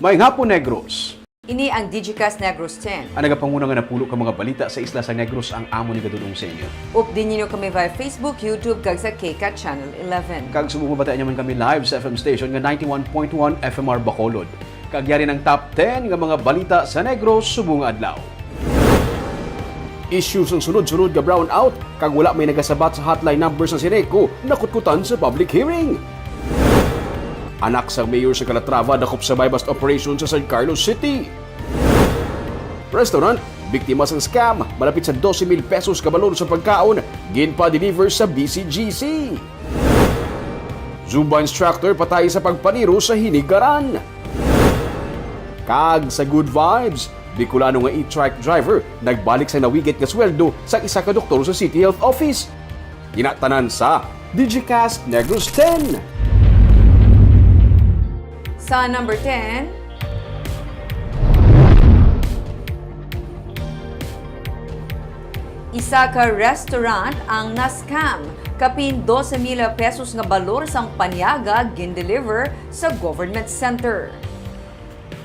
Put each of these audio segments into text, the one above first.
Maayong hapon, Negros. Ini ang Digicast Negros 10. Ang nagapanguna nga napulo ka mga balita sa isla sa Negros ang amo ni gadudong sa inyo. Updin niyo kami via Facebook, YouTube, kag sa KCAT Channel 11. Kag subong mabataan naman kami live sa FM station nga 91.1 FMR Bacolod. Kag yari ng top 10 nga mga balita sa Negros subong adlaw. Issues ang sunod-sunod nga brownout kag wala may nagasabat sa hotline number sa Sineco nakutkutan sa public hearing. Anak sa mayor sa Calatrava dakop sa bypass operation sa San Carlos City. Restaurant, biktima sa scam, malapit sa 12,000 pesos kabalon sa pagkaon, ginpa-deliver sa BCGC. Zumba instructor patay sa pagpaniro sa Hinigaran. Kag sa Good Vibes, Bicolano nga e-trike driver nagbalik sa nawigit nga sweldo sa isa ka doktor sa City Health Office. Ginatanan sa Digicast Negros 10. Sa number 10, isa ka restaurant ang na-scam. Kapin 12,000 pesos nga balor sang panyaga gin-deliver sa government center.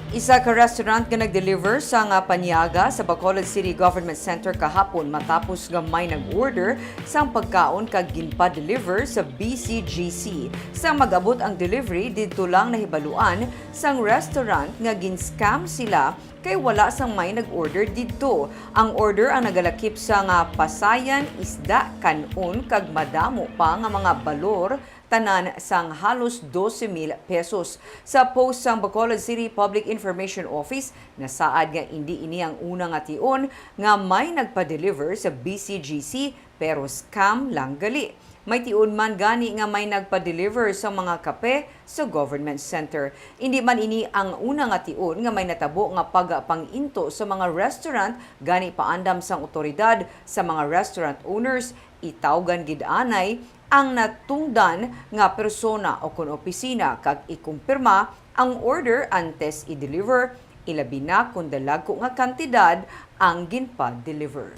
Isa ka restaurant nga nag-deliver sa nga panyaga sa Bacolod City Government Center kahapon matapos nga may nag-order sang pagkaon kag ginpa-deliver sa BCGC. Sang mag-abot ang delivery didto lang nahibaluan sang restaurant nga gin-scam sila kay wala sang may nag-order didto. Ang order ang nagalakip sa nga pasayan, isda, kanon kag madamo pa nga mga balor tanan sang halos 12,000 pesos. Sa post sang Bacolod City Public Information Office, nasaad nga hindi ini ang una nga tion nga may nagpa-deliver sa BCGC pero scam lang gali. May tion man gani nga may nagpa-deliver sa mga kape sa government center. Hindi man ini ang una nga tion nga may natabo nga pagpanginto sa mga restaurant gani paandam sang otoridad sa mga restaurant owners itawgan gid anay ang natungdan nga persona o kun opisina kag ikumpirma ang order antes i-deliver, ilabi na kung dalago nga kantidad ang ginpa-deliver.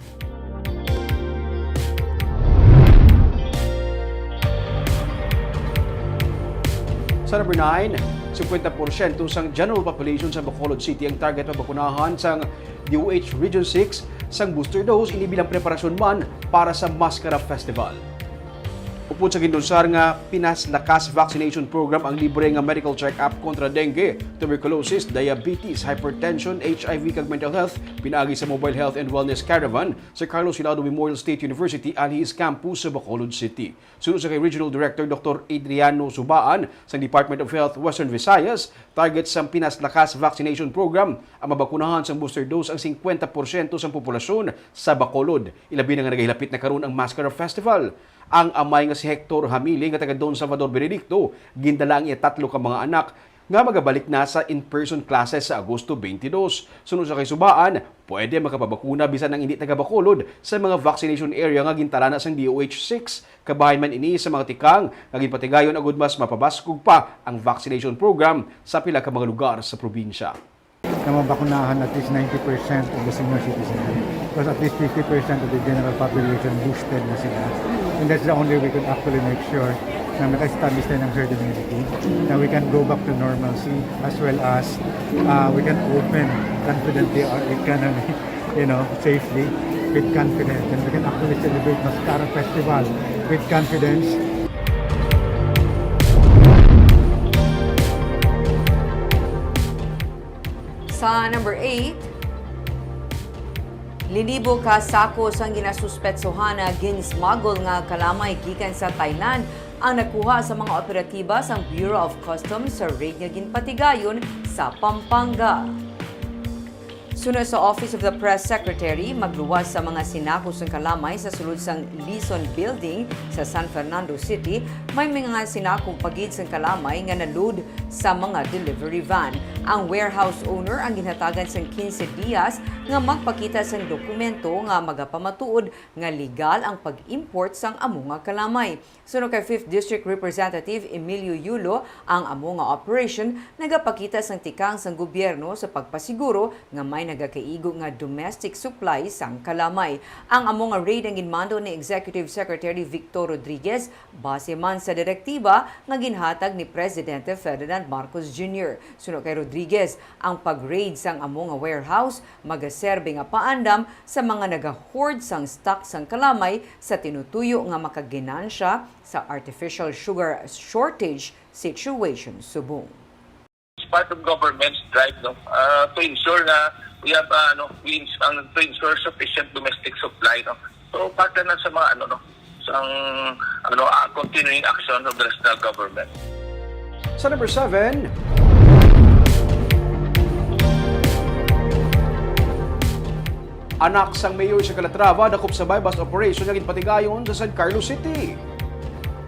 Sa number 9, 50% sang general population sa Bacolod City ang target mabakunahan sang DOH Region 6 sang booster dose ini bilang preparasyon man para sa Mascara Festival. Upod sa gindusar nga Pinas Lakas Vaccination Program ang libre nga medical check-up kontra dengue, tuberculosis, diabetes, hypertension, HIV kag mental health pinaagi sa Mobile Health and Wellness Caravan sa Carlos Hilado Memorial State University Alihis Campus sa Bacolod City. Sunod sa kay Regional Director Dr. Adriano Subaan sa Department of Health Western Visayas, target sa Pinas Lakas Vaccination Program ang mabakunahan sa booster dose ang 50% sa populasyon sa Bacolod. Ilabi na nga nagahilapit na karon ang Mascara Festival. Ang amay nga si Hector Hamili nga taga Don Salvador Benedicto gindala ang 3 ka mga anak nga magabalik na sa in-person classes sa Agosto 22. Sunod sa kay Subaan, pwede makapabakuna bisan ang hindi taga Bacolod sa mga vaccination area nga gintala na sang DOH-6. Kabahin man ini sa mga tikang nga ginpatigayon agud mas mapabaskog pa ang vaccination program sa pila ka mga lugar sa probinsya. Na mabakunahan at least 90% of the senior citizens. Because at least 50% of the general population boosted na sila. And that's the only way we can actually make sure na maka-establish tayo ng herd immunity, na we can go back to normalcy as well as we can open confidently our economy, safely, with confidence. And we can actually celebrate Mascara Festival with confidence. Sa number 8, linibo ka sako sang ginasuspetsohan na ginsmuggle nga kalamay gikan sa Thailand ang nakuha sa mga operatiba sang Bureau of Customs sa raid nga ginpatigayon sa Pampanga. Sunod sa Office of the Press Secretary, magluwas sa mga sinakos ng kalamay sa sulod sang Lison Building sa San Fernando City, may mga sinakong pagid sang kalamay nga naload sa mga delivery van. Ang warehouse owner ang ginhatagan sang 15 dias nga magpakita sang dokumento nga magapamatuod nga legal ang pag-import sang amo nga kalamay. Suno kay 5th District Representative Emilio Yulo, ang amo nga operation nagapakita sang tikang sang gobyerno sa pagpasiguro nga may nagakaigo nga domestic supply sang kalamay. Ang amo nga raid ang ginmando ni Executive Secretary Victor Rodriguez base man sa direktiba nga ginhatag ni Presidente Ferdinand Marcos Jr. Suno kay Rodriguez, ang pag-raid sang amo nga warehouse magaserbe nga paandam sa mga nag-hoard sang stock sang kalamay sa tinutuyo nga makaginansya sa artificial sugar shortage situation subong. It's part of government's drive to ensure na we have to ensure sufficient domestic supply. So part na sa mga continuing action of the national government. Sa number 7, anak sang mayor sa Calatrava dakop sa bypass operation nga ginpatigayon sa San Carlos City.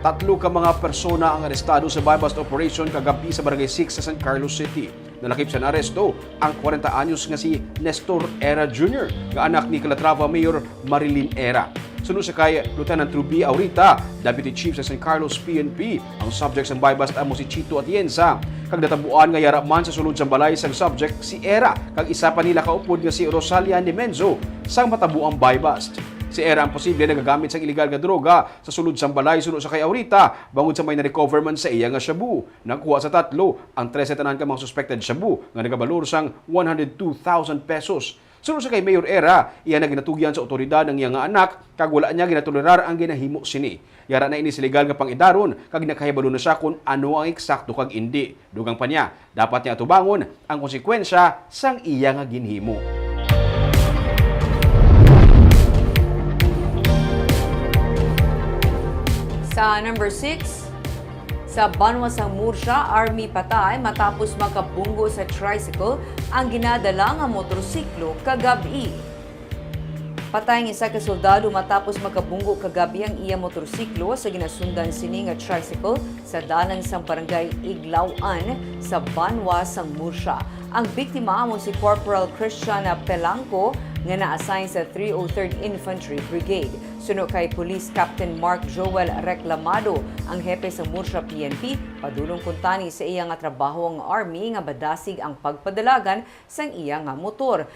3 ka mga persona ang arestado sa bypass operation kagabi sa Barangay 6 sa San Carlos City. Nalakip sa naresto ang 40 anyos nga si Nestor Era Jr., nga anak ni Calatrava Mayor Marilyn Era. Sunod sa kay Lieutenant Ruby Aurita, Deputy Chief sa San Carlos PNP, ang subject sa bypass amo si Chito Atienza. Kag natabuan nga yara man sa sulod sa balay sang subject si Era, kag isa pa nila kaupod nga si Rosalia Nemenzo sang matabuang bypass. Si Era ang posible nagagamit sa illegal nga droga sa sulod sa balay sunod sa kay Aurita, bangod sa may na-recover man sa iya nga shabu. Nakuha sa 3 ang 13 tanan ka mga suspected shabu nga nagabalor sang 102,000 pesos. Sunod sa kay Mayor Era, iya na ginatugyan sa otoridad ng iya nga anak kag wala niya ginatolerar ang ginahimo sini. Yara na ini sa legal nga pangidaron kag nakahibalo na siya kung ano ang eksakto kag indi. Dugang pa niya, dapat niya atubangon ang konsekwensya sang iya nga ginhimo. Sa number 6, sa Banwa sang Murcia, Army patay matapos makabunggo sa tricycle ang ginadala nga motorsiklo kagabi. Patay ng isa ka soldado matapos makabunggo kagabi ang iya motorsiklo sa ginasundan sini nga tricycle sa dalan sang barangay Iglawan sa Banwa sang Murcia. Ang biktima amo si Corporal Christian Pelangco nga na-assign sa 303rd Infantry Brigade. Suno kay Police Captain Mark Joel Reclamado, ang hepe sa Murcia PNP, padulong kuntani sa iya nga trabaho ang Army nga badasig ang pagpadalagan sang iya nga motor.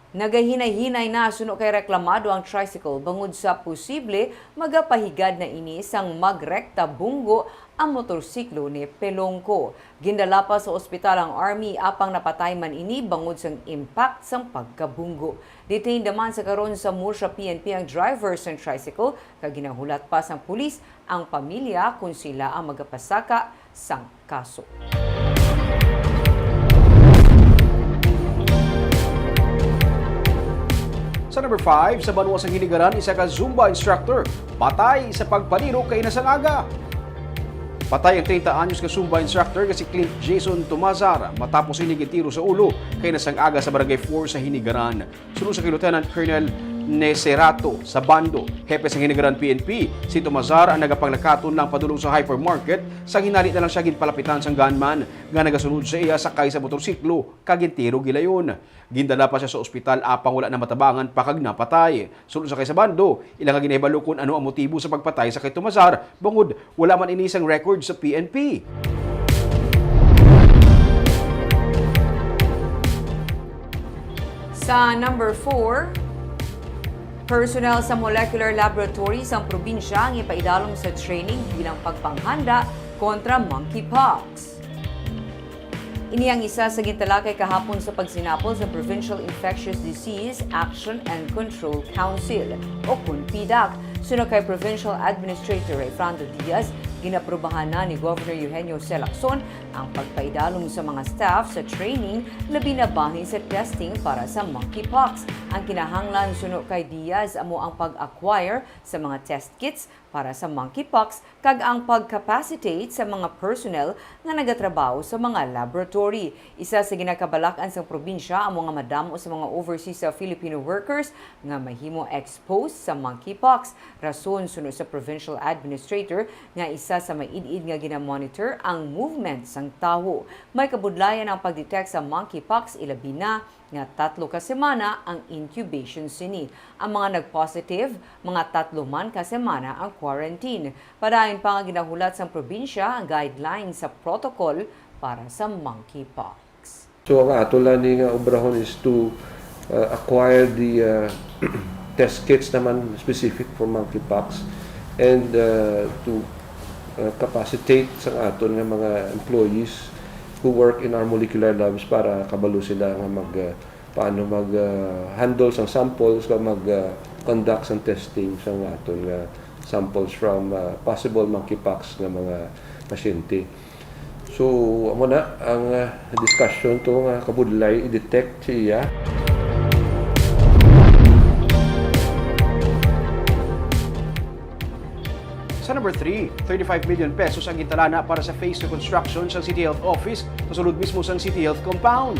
Nagahinay-hinay na suno kay Reclamado ang tricycle bangod sa posible magapahigad na ini sang magrekta bunggo ang motorsiklo ni Pelongco. Gindala pa sa ospital ang Army apang napatay man ini bangod sang impact sang pagkabunggo. Detained naman sa karon sa Murcia PNP ang driver sang tricycle kag ginahulat pa sang pulis ang pamilya kung sila ang magapasaka sang kaso. Sa number 5, sa Banwa sang Hiligaran, isa ka Zumba instructor patay sa pagpaniro kay nasangaga. Patay ang 30 anyos ka Zumba instructor nga si Clint Jason Tomazar matapos hinigitiro sa ulo kay nasangaga sa Barangay 4 sa Hinigaran. Sunod sa kay Lieutenant Colonel Neserato sa Bando, hepe sa Hinigaran PNP, si Tomazar ang nagapanglakaton lang padulong sa hypermarket sa hinali na lang siya ginpalapitan sang gunman nga nagasunod sa iya sakay sa motorsiklo kagintiro gilayon. Gindala pa siya sa ospital apang wala na matabangan pa kag napatay. Sunod sa kay sa Bando, ilang nga ginahibalo kung ano ang motibo sa pagpatay sa kay Tomazar bangod wala man inisang record sa PNP. Sa number 4, personnel sa molecular laboratory sa probinsya ang ipaidalom sa training bilang pagpanghanda kontra monkeypox. Ini ang isa sa gintalakay kahapon sa pagsinapol sa Provincial Infectious Disease Action and Control Council o CONPIDAC. Sunod kay Provincial Administrator Fernando Diaz, ginaprobahan na ni Governor Eugenio C. Lacson ang pagpaidalom sa mga staff sa training labi na bahin sa testing para sa monkeypox. Ang kinahanglan sunod kay Diaz amo ang pag-acquire sa mga test kits para sa monkeypox kag ang pag-capacitate sa mga personnel nga nagatrabaho sa mga laboratory. Isa sa ginakabalakan sa probinsya ang mga madamo sa mga overseas sa Filipino workers nga mahimo exposed sa monkeypox. Rason sunod sa provincial administrator nga isa isa sa maiid nga ginamonitor ang movement sang tawo. May kabudlayan ang pagdetect sa monkeypox ilabi na nga 3 ka semana ang incubation sini. Ang mga nag-positive, mga 3 man ka semana ang quarantine. Padayon pa nga ginahulat sa probinsya ang guidelines sa protocol para sa monkeypox. So ang ato lang ni nga obrahon is to acquire the test kits naman specific for monkeypox and to capacitate sa aton nga mga employees who work in our molecular labs para kabalo sila nga paano mag-handle sang samples ka mag-conduct sang testing sa aton nga samples from possible monkeypox nga mga pasyente. So amo na ang discussion to nga kabudlay i-detect siya. Sa number 3, 35 million pesos ang gintalana para sa phase 2 construction sa City Health Office sa sulod mismo sa City Health Compound.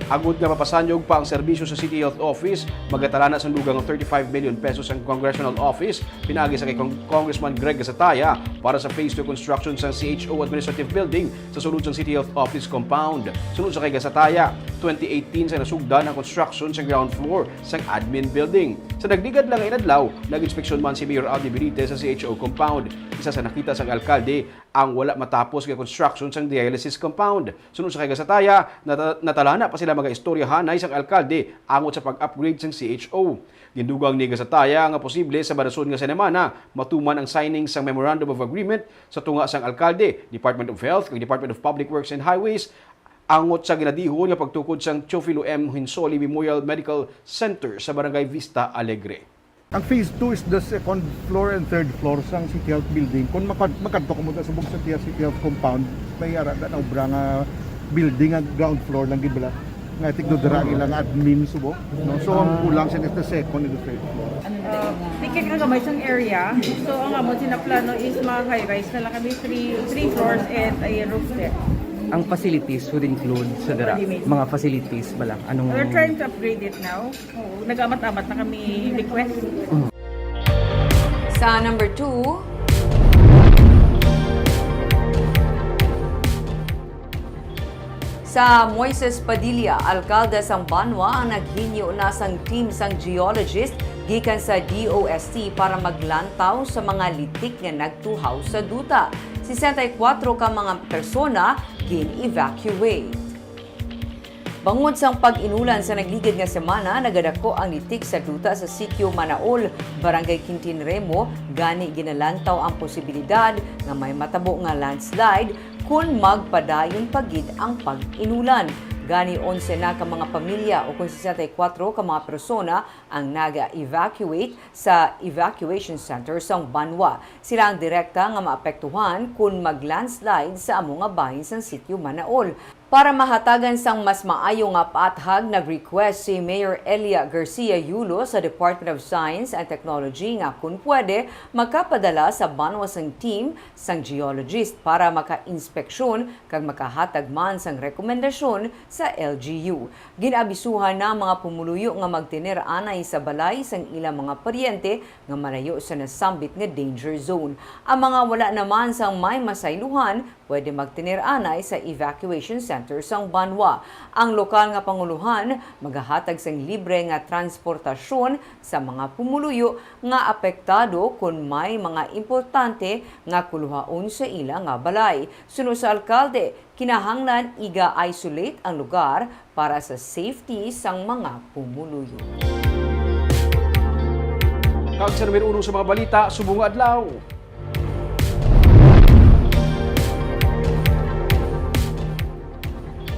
Agud nga mapasanyog pa ang serbisyo sa City Health Office, magatalana sa lugang 35 million pesos ang Congressional Office, pinagi sa kay Congressman Greg Gasataya para sa phase 2 construction sa CHO Administrative Building sa sulod sa City Health Office Compound. Sunod sa kay Gasataya, 2018 sa nasugdan ang construction sa ground floor sa admin building. Sa nagdigad lang inadlaw, nag-inspeksyon man si Mayor Aldi Benitez sa CHO Compound. Isa sa nakita sang alkalde ang wala matapos nga construction sang dialysis compound. Sunod sa kay Gasataya, natalana pa sila mga istoryahan na isang alkalde angot sa pag-upgrade sang CHO. Gindugang ni Gasataya nga posible sa banason nga semana matuman ang signing sang Memorandum of Agreement sa tunga sang alkalde, Department of Health ug Department of Public Works and Highways angot sa ginadihon nga pagtukod sang Teofilo M. Hinsoli Memorial Medical Center sa Barangay Vista Alegre. Ang phase 2 is the second floor and third floor sang City Health Building. Kung makadto ko mo sa subong sa City Health Compound, may ara na obra nga building ang ground floor lang gid bala. Nga tigdo dira ilang admin subok. No? So ang kulang sa the second and the third floor. Pikit nga gamay sang area. So ang amon sinaplano is mga high-rise na lang kami 3 floors and a roof deck. Ang facilities would include sa dira, mga facilities ba lang? Anong We're trying to upgrade it now. Nag-amat-amat na kami request. Sa number 2, sa Moises Padilla, alkalde sang Banwa ang naghinyo na sang team sang geologist gikan sa DOST para maglantaw sa mga litik nga nagtuhaw sa duta. 64 ka mga persona gin-evacuate. Bangod sang pag-inulan sa nagligid nga semana, nagadako ang litik sa duta sa Sitio Manaol, Barangay Quintinremo, gani ginalantaw ang posibilidad nga may matabo nga landslide kung magpadayon pagid ang pag-inulan. Gani 11 na ka mga pamilya o kung 64 ka mga persona ang naga-evacuate sa evacuation center sa Banwa. Sila ang direkta nga maapektuhan kung mag-landslide sa among nga bahin sa Sitio Manaol. Para mahatagan sang mas maayo nga paathag, nag-request si Mayor Elia Garcia Yulo sa Department of Science and Technology nga kung pwede makapadala sa Banwa sang team sang geologist para maka-inspeksyon kag makahatag man sang rekomendasyon sa LGU. Ginabisuhan na mga pumuluyo nga magtener anay sa balay sang ilang mga paryente nga malayo sa nasambit nga danger zone. Ang mga wala naman sang may masayluhan pwede magtener anay sa evacuation center sang Banwa. Ang lokal nga panguluhan magahatag sang libre nga transportasyon sa mga pumuluyo nga apektado kung may mga importante nga kuluhaon sa ila nga balay. Sunod sa alkalde, kinahanglan iga-isolate ang lugar para sa safety sang mga pumuluyo. Kag sa numero 1 sa mga balita, subong adlaw.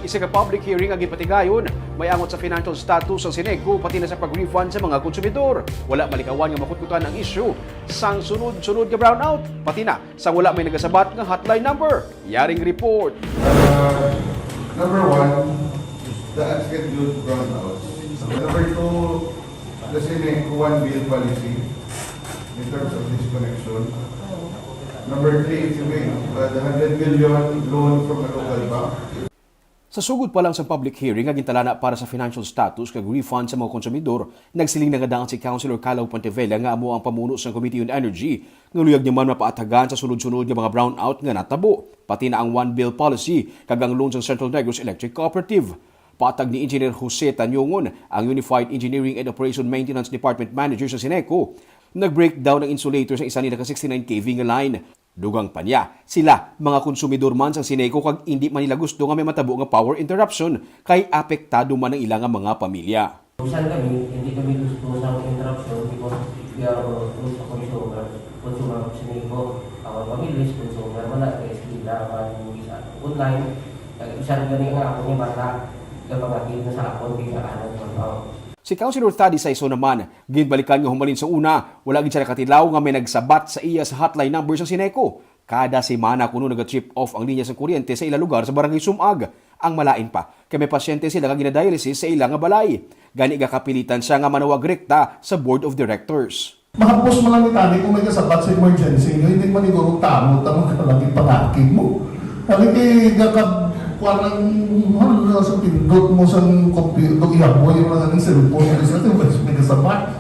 Isa ka public hearing ang gipatigayon, may angot sa financial status ng Sinegco pati na sa pag-refund sa mga konsumidor. Wala malikawan nga makutkutan ang issue sang sunod-sunod nga brownout, pati na sang wala may nagasabat nga hotline number. Yaring report. Number 1, the unscheduled brownouts. Number 2, the Sinegco one bill policy in terms of disconnection. Number 3, if you make the 100 million loan from a local bank. Sa sugod pa lang sa public hearing nga gintalana para sa financial status kag refund sa mga konsumidor, nagsiling na nga si Councilor Calaw Pontevela nga amo ang pamuno sa Committee on Energy nga luyag niya man mapaatagan sa sunod-sunod nga mga brownout nga natabo, pati na ang one bill policy kag ang loan sa Central Negros Electric Cooperative. Patag ni Engineer Jose Tanyongon, ang Unified Engineering and Operation Maintenance Department Manager sa Sineco, nag-breakdown ng insulator sa isa nila ka 69 kV nga line. Dugang pa niya, sila, mga konsumidor man sa Sineco kag hindi man nila gusto nga may matabo nga power interruption kay apektado man ang ilang mga pamilya. Minsan kami, hindi kami gusto sa interruption because we are also consumer of Sineco, our families, consumer, wala kaya sila online. Isang galing nga ako niya bata, kapag na sa akong biglaan ng Si Councilor Thady Saiso naman, ginbalikan nga humalin sa una, wala gid siya nakatilaw nga may nagsabat sa iya sa hotline number sa Sineco. Kada semana kuno naga-trip off ang linya sa kuryente sa ilang lugar sa Barangay Sumag. Ang malain pa, kay may pasyente sila nga ginadialysis sa ilang nga balay. Gani ga kapilitan siya nga manawag rekta sa Board of Directors. Makapos mo lang ni Tani kung may kasabat sa emergency nyo, hindi mo nigurong tamot ang kalaging panakit mo. Kalagay parang sa pindot mo sa computer, ihaboy mo na sa cellphone mo sa may kasabat.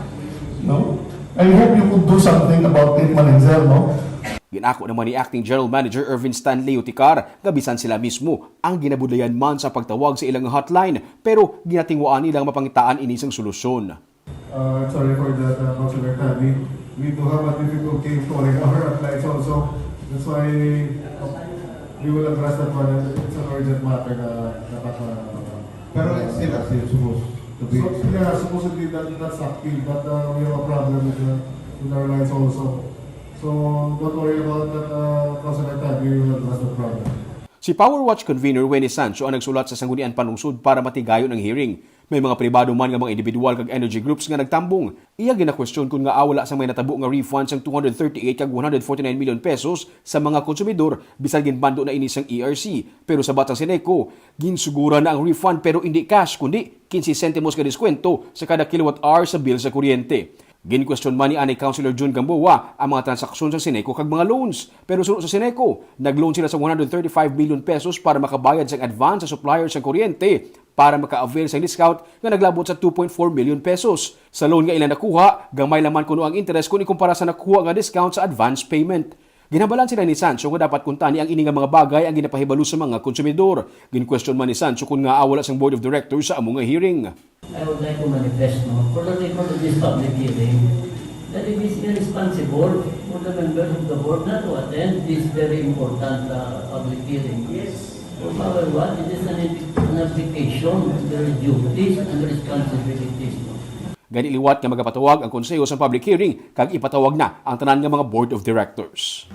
No? I hope you could do something about it, manager, no? Ginako naman ni Acting General Manager Irvin Stanley Uticar, gabisan sila mismo ang ginabudlayan man sa pagtawag sa ilang hotline, pero ginatingwaan nilang mapangitaan inisang solusyon. Sorry for that, Councilor Tani. We do have a difficulty calling our hotlines also. That's why we will address that one. It's an urgent matter na pero it's still supposed to be. So, yeah, supposedly that's active, but we have a problem with our lines also. So, don't worry about that, Councilor Tani, we will address the problem. Si Power Watch convener Wenny Sancho ang nagsulat sa Sanggunian Panungsod para matigayon ang hearing. May mga pribado man nga mga individual kag energy groups nga nagtambong. Iya gina-question kung nga awala sa may natabo nga refund sang 238 kag 149 million pesos sa mga konsumidor bisan ginbando na ini sang ERC. Pero sa batang Sineco, ginsugura na ang refund pero hindi cash kundi 15 centimos ka diskwento sa kada kilowatt hour sa bill sa kuryente. Gin-question man ni Councilor June Gamboa ang mga transaksyon sa Sineco kag mga loans. Pero sunod sa Sineco, nag-loan sila sa 135 million pesos para makabayad sa advance sa supplier sa kuryente para maka-avail sa discount nga naglabot sa 2.4 million pesos. Sa loan nga ilang nakuha, gamay laman kuno ang interest kung ikumpara sa nakuha nga discount sa advance payment. Ginabalan sila ni Sancho nga dapat kuntani ang ini nga mga bagay ang ginapahibalo sa mga konsumidor. Gin-question man ni Sancho kung nga awala sang Board of Directors sa among nga hearing. I would like to manifest for the record of this public hearing that it is irresponsible for the members of the board not to attend this very important public hearing. Yes. No matter what, it is an application of their duties and responsibilities. Gani liwat nga magapatawag ang konseyo sa public hearing kag ipatawag na ang tanan nga mga Board of Directors.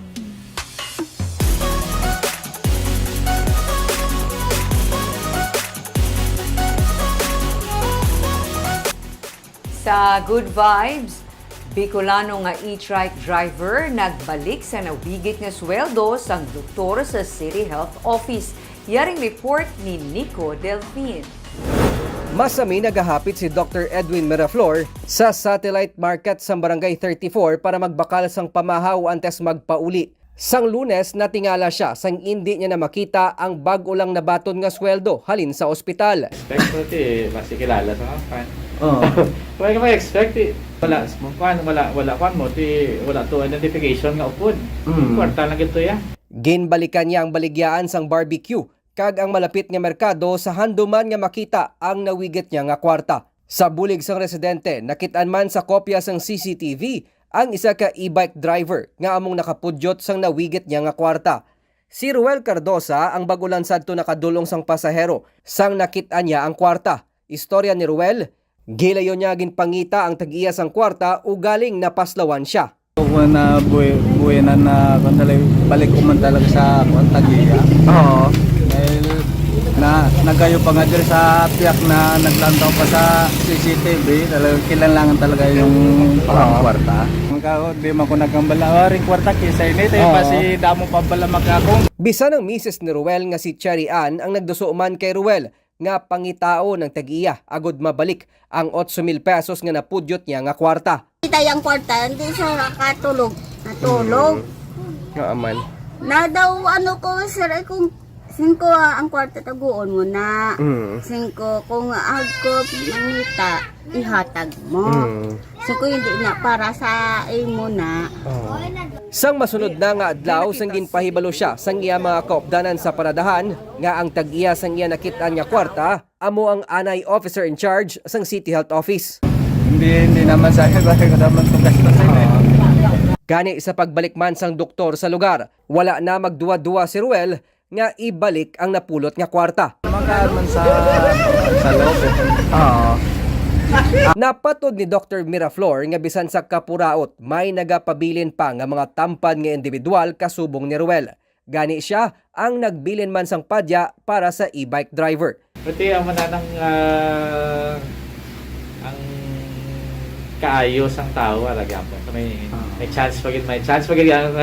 Sa Good Vibes, Bicolano nga e-trike driver nagbalik sa nawigit nga sweldo sang doktor sa City Health Office. Yaring report ni Nico Delfin. Masami nagahapit si Dr. Edwin Miraflor sa satellite market sa Barangay 34 para magbakal sang pamahaw antes magpauli. Sang Lunes, natingala siya sang hindi niya na makita ang bago lang nabaton nga sweldo halin sa ospital. Expect mo mas kilala sa kan. Wala ka ma-expect wala mo wala to identification nga upod. Kwarta lang ito ya. Ginbalikan niya ang baligyaan sang barbecue kag ang malapit nga merkado sa handuman nga makita ang nawigit niya nga kwarta. Sa bulig sang residente, nakitaan man sa kopya sang CCTV ang isa ka e-bike driver nga among nakapudyot sang nawigit niya nga kwarta. Si Ruel Cardosa ang bagulan sadto nakadulong sang pasahero sang nakitaan niya ang kwarta. Istorya ni Ruel, gilayon niya ginpangita ang tag-iya sang kwarta o galing napaslawan siya. Kung na buhay na balik ko man talaga sa tag-iya. Oo. Nagayo pa nga dyan sa piyak na naglantaw pa sa CCTV, kilanlangan talaga yung kwarta. Di man ko nagkambala, ring kwarta kisa init, kasi damo pa bala magkakong. Bisan ang misis ni Ruel nga si Cherry Ann ang nagdusuman kay Ruel nga pangitao ng tag-iya agod mabalik ang 8,000 pesos nga napudyot niya nga kwarta. Kita yung kwarta, hindi siya nakatulog. Natulog. Nga aman. Na daw ano ko, sir, kung 5 ang kwarta taguon mo na. 5 kung ako manita ihatag mo. 5 hindi na para sa imo na. Sang masunod na nga adlaw sang ginpahibalo siya sang iya mga kaupdanan sa paradahan nga ang tag-iya sang iya nakit-an nga kwarta amo ang anay officer in charge sang City Health Office. Hindi naman sa akin, bakit ko naman kung gastusin eh. Gani sa pagbalik man sang doktor sa lugar, wala na magduwa-duwa si Ruel nga ibalik ang napulot nga kwarta. Makaan man sa loob eh. Napatod ni Dr. Miraflor nga bisan sa kapuraot may nagapabilin pa nga mga tampan nga individual kasubong ni Ruel. Gani siya ang nagbilin man sang padya para sa e-bike driver. Pati ang mananang ang kaayos ang tao alagyan po. May chance pagin may chance pagin ang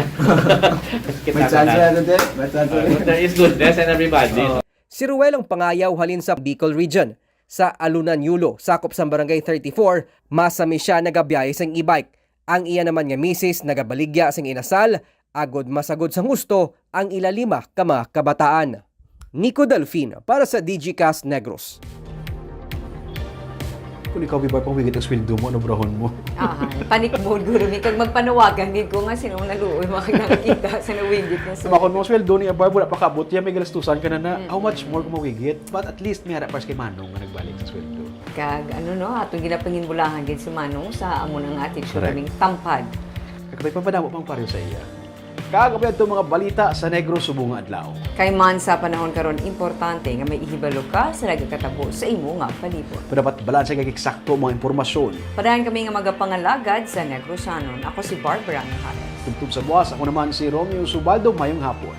there is goodness in everybody. Si Ruel ang pangayaw halin sa Bicol Region. Sa Alunan Yulo, sakop sa Barangay 34, masami siya nagabiyahe sang e-bike. Ang iya naman nga misis nagabaligya sang inasal, agod masagod sa gusto ang ilalima ka mga kabataan. Nico Delfin para sa DigiCast Negros. Kung ikaw bibay pang wigit ang sweldo mo, ano brahon mo? Panik mode guro ni kag magpanawagan gid ko nga sinong naluoy makakita sa nawigit na Sa makon mo sweldo ni Abar, wala pa kabot yan, may galastusan ka na how much more kung mawigit? But at least may harap pas kay Manong nga nagbalik sa sweldo. Kag atong ginapangin bulahan gid si Manong sa amo nang attitude Correct. kaming tampad. Kakabay papadamo pang pareho sa iya. Kagabay itong mga balita sa Negros subong nga adlaw. Kay man sa panahon karon importante nga may ihibalo ka sa nagakatabo sa imo nga palibot. Dapat balansa kay eksakto mga impormasyon. Padayon kami nga magapangalagad sa Negrosanon. Ako si Barbara Mijares. Tugtog sa buwas, ako naman si Romeo Subaldo, mayong hapon.